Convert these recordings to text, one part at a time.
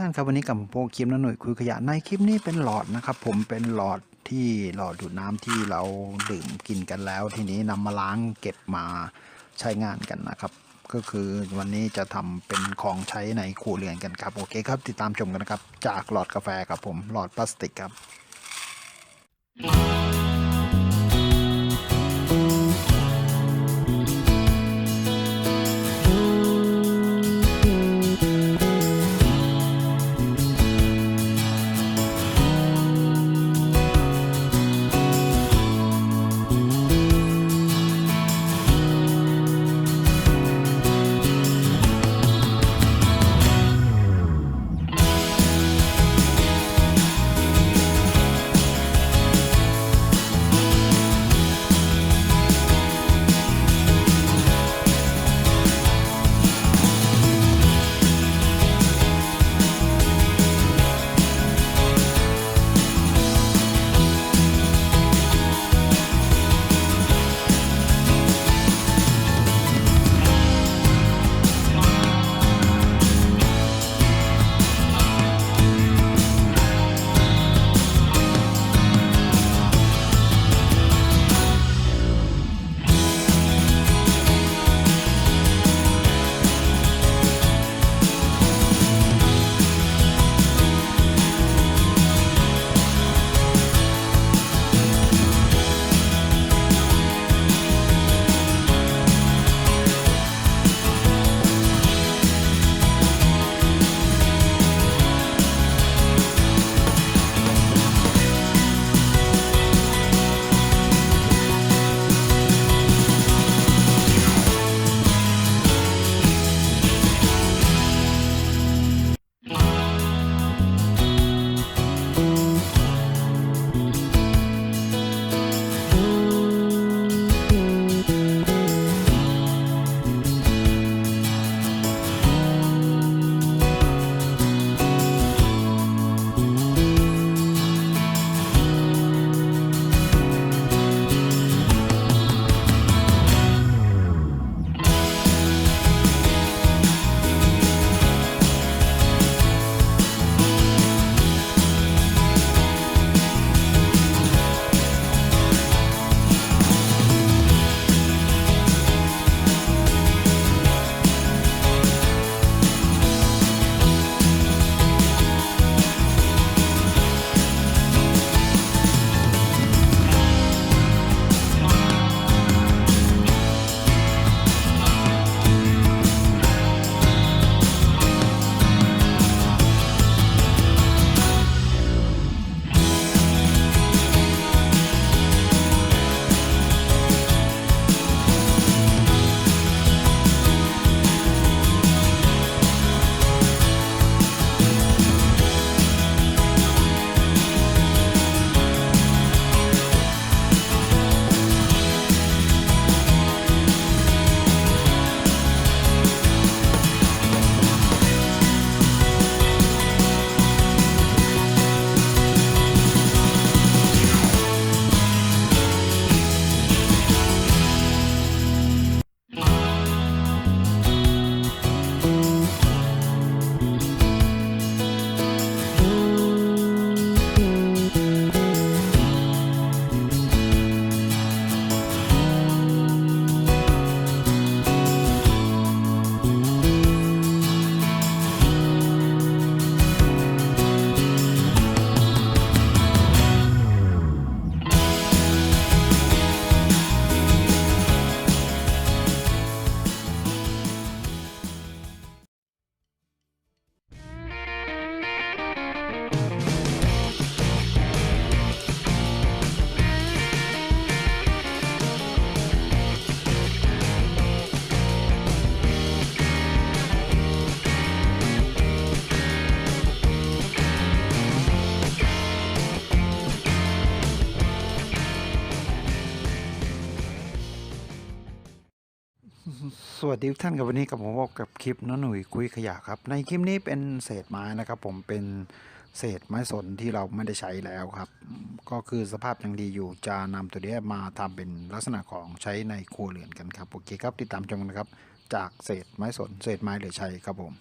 ท่านครับวันนี้กับผมโปรคลิปนะหน่วยคุยขยะในคลิปนี้เป็นหลอดนะครับผมเป็นหลอดที่หลอดดูดน้ำที่เราดื่มกินกันแล้วทีนี้นำมาล้างเก็บมาใช้งานกันนะครับก็คือวันนี้จะทำเป็นของใช้ในครัวเรือนกันครับโอเคครับติดตามชมกันนะครับจากหลอดกาแฟครับผมหลอดพลาสติกครับสวัสดีทุกท่านกับวันนี้กับผมพบกับคลิปน้าหนุ่ยคุยขยะครับในคลิปนี้เป็นเศษไม้นะครับผมเป็นเศษไม้สนที่เราไม่ได้ใช้แล้วครับก็คือสภาพยังดีอยู่จะนำตัวนี้มาทำเป็นลักษณะของใช้ในครัวเรือนกันครับโอเคครับติดตามชมกันนะครับจากเศษไม้สนเศษไม้เหลือใช้ครับผม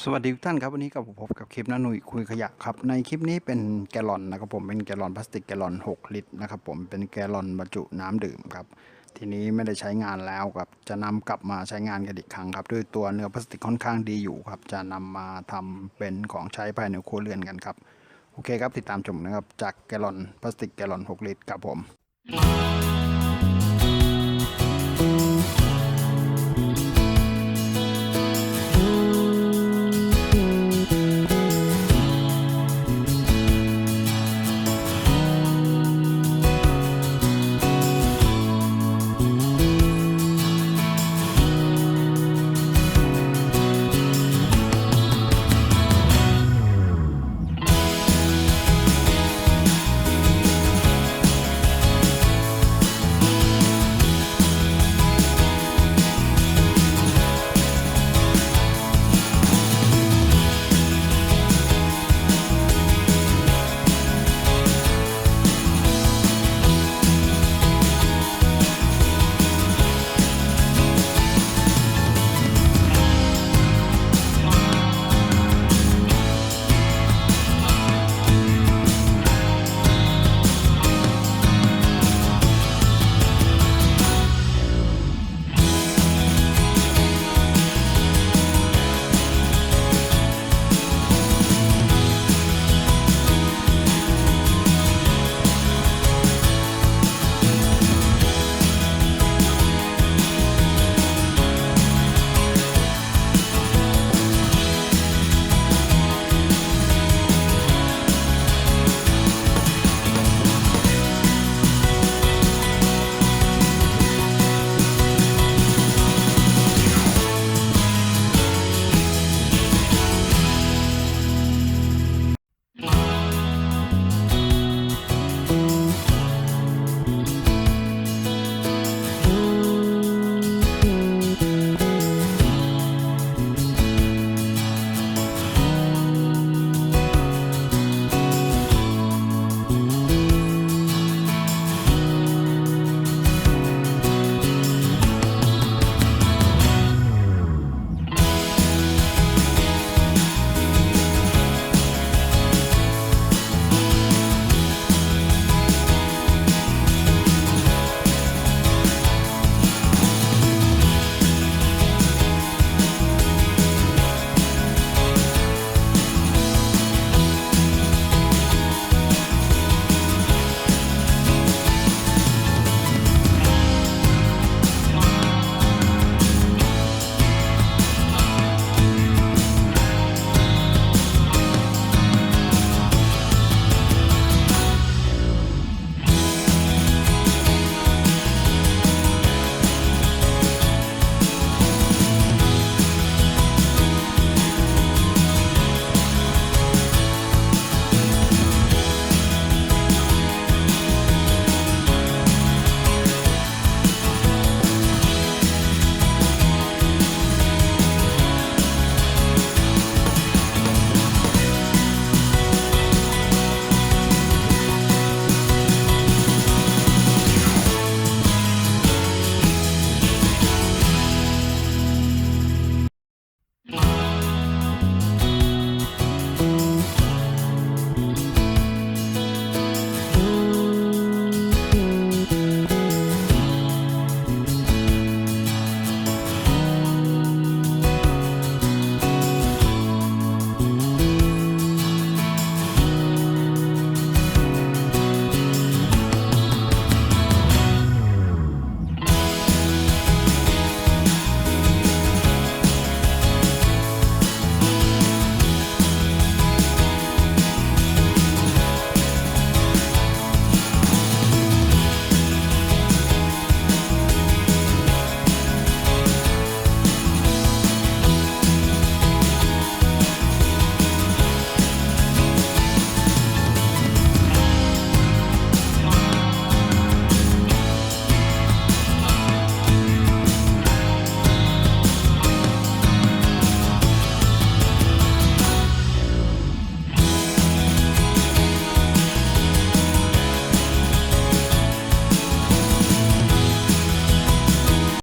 สวัสดีทุกท่านครับวันนี้กับผมพบกับคลิปน้าหนุ่ยคุยขยะครับในคลิปนี้เป็นแกลลอนนะครับผมเป็นแกลลอนพลาสติกแกลลอน6ลิตรนะครับผมเป็นแกลลอนบรรจุน้ำดื่มครับทีนี้ไม่ได้ใช้งานแล้วครับจะนำกลับมาใช้งานกันอีกครั้งครับด้วยตัวเนื้อพลาสติกค่อนข้างดีอยู่ครับจะนำมาทำเป็นของใช้ภายในครัวเรือนกันครับโอเคครับติดตามชมนะครับจากแกลลอนพลาสติกแกลลอน6ลิตรครับผม